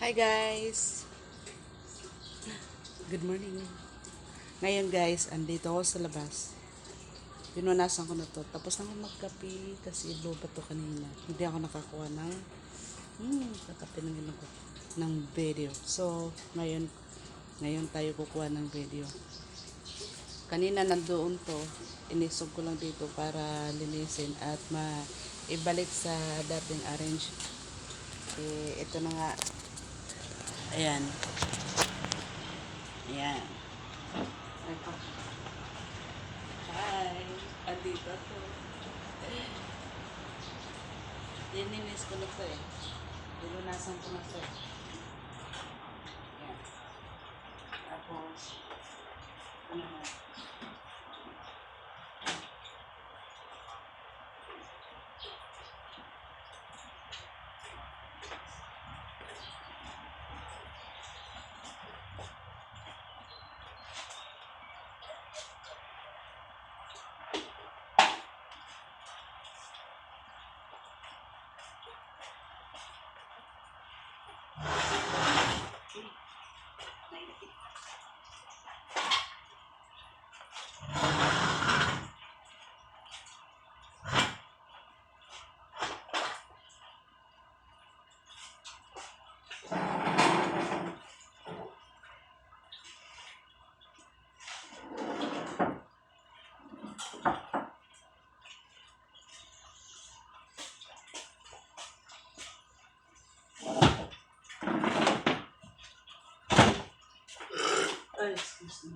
Hi guys! Good morning. Ngayon guys, andito ako sa labas. Pinunasan ko na to. Tapos na ako magkape kasi low ba to kanina. Hindi ako nakakuha ng kakape ng ginagawa ng video. So, ngayon tayo kukuha ng video. Kanina nandoon to. Inisog ko lang dito para linisin at ibalik sa dating arrange. Ito na nga. Ayan. Ayan. Ito. Hi! Andito to. Dininis ko na to eh. Dilunasan ko na to eh. Ayan. Tapos, ano na. Ay, excuse me.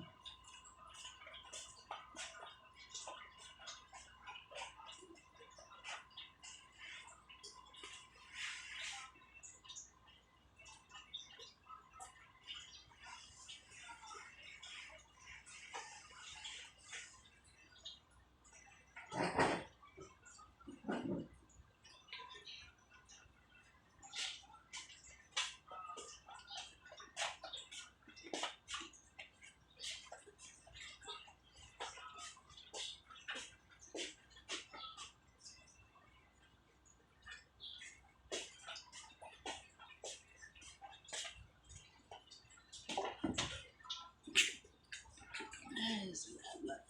Ay, salamat.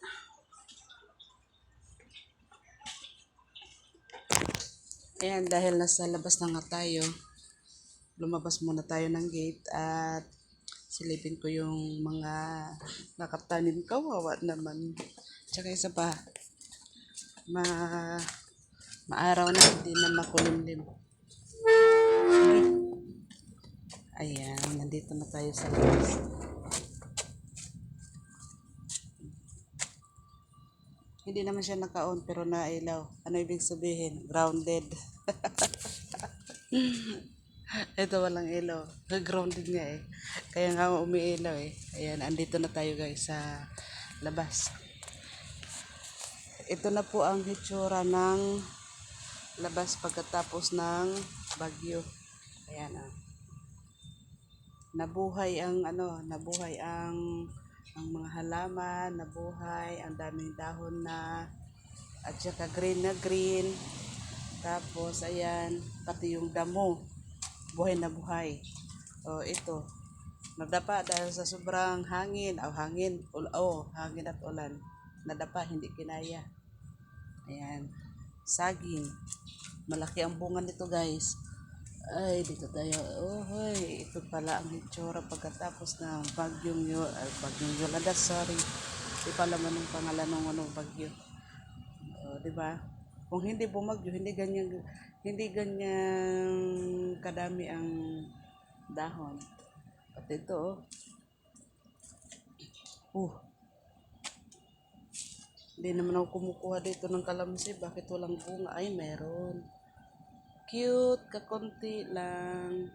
Ayan, dahil nasa labas na nga tayo, lumabas muna tayo ng gate at silipin ko yung mga nakatanim. Kawawa naman. Tsaka isa pa, ma maaraw na hindi na makulimlim. Ayan, nandito na tayo sa labas. Hindi naman siya naka-on pero nailaw. Ano ibig sabihin? Grounded. Ito walang ilaw. Grounded nga eh. Kaya nga umiilaw eh. Ayan, andito na tayo guys sa labas. Ito na po ang hitsura ng labas pagkatapos ng bagyo. Ayan ah. Nabuhay ang mga halaman, nabuhay, ang daming dahon na at saka green na green. Tapos ayan, pati yung damo, buhay na buhay. O ito, nadapa dahil sa sobrang hangin, hangin at ulan. Nadapa, hindi kinaya. Ayan, saging. Malaki ang bunga nito guys. Ay, dito tayo. Oh, hoy. Ito pala ang itsura pagkatapos ng bagyong Yolanda, sorry. Di pala man ang pangalan ng bagyo. Oh, di ba? Kung hindi bumagyo, hindi ganyan kadami ang dahon. At ito, hindi naman ako kumukuha dito ng kalamansi. Bakit walang bunga? Ay, meron. Cute, kakonti lang.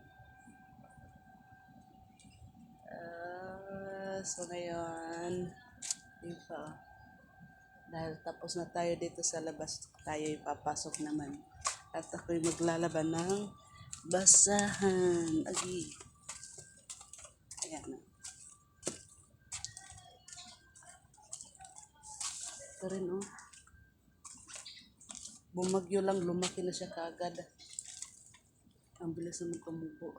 So ngayon, iba. Dahil tapos na tayo dito sa labas, tayo ipapasok naman. At ako'y maglalaban ng basahan. Agi. Ayan na. Ito rin oh. Bumagyo lang, lumaki na siya kaagad. Ang bilis naman tumubo.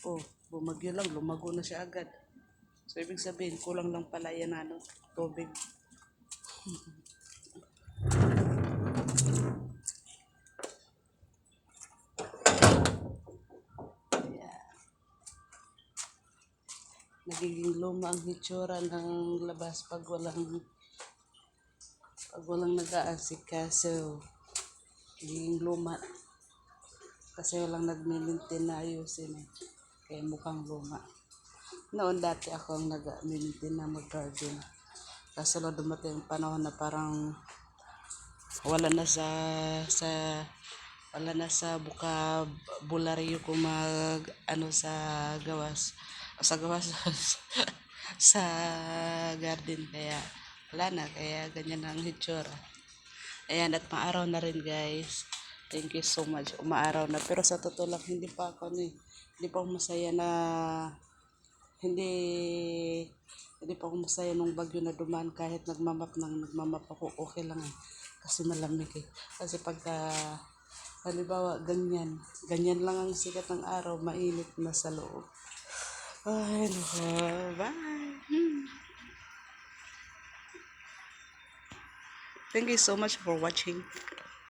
Oh, bumagyo lang, lumago na siya agad. So, ibig sabihin, kulang lang pala yan, ano, tubig. Nagiging luma ang hitsura ng labas pag walang nag-aasikaso. Nagiging luma kasi walang nagmimintin na ayusin eh. Kaya mukhang luma. Noon dati ako ang nag-mimintin na mag-garden. Kaso lang dumating ang panahon na parang wala na sa wala na sa vocabulary ko mag ano sa gawas sa gawas sa garden, kaya wala na, kaya ganyan ang hitsura. Ayan, at maaraw na rin guys. Thank you so much. Umaaraw na, pero sa totoo lang hindi pa ako hindi pa ako masaya na hindi hindi pa ako masaya nung bagyo na dumaan. Kahit nagmamap ako, okay lang eh. Kasi malamig eh. Kasi pagka halimbawa ganyan lang ang sikat ng araw, mainit na sa loob. Ay, nako. Bye. Thank you so much for watching.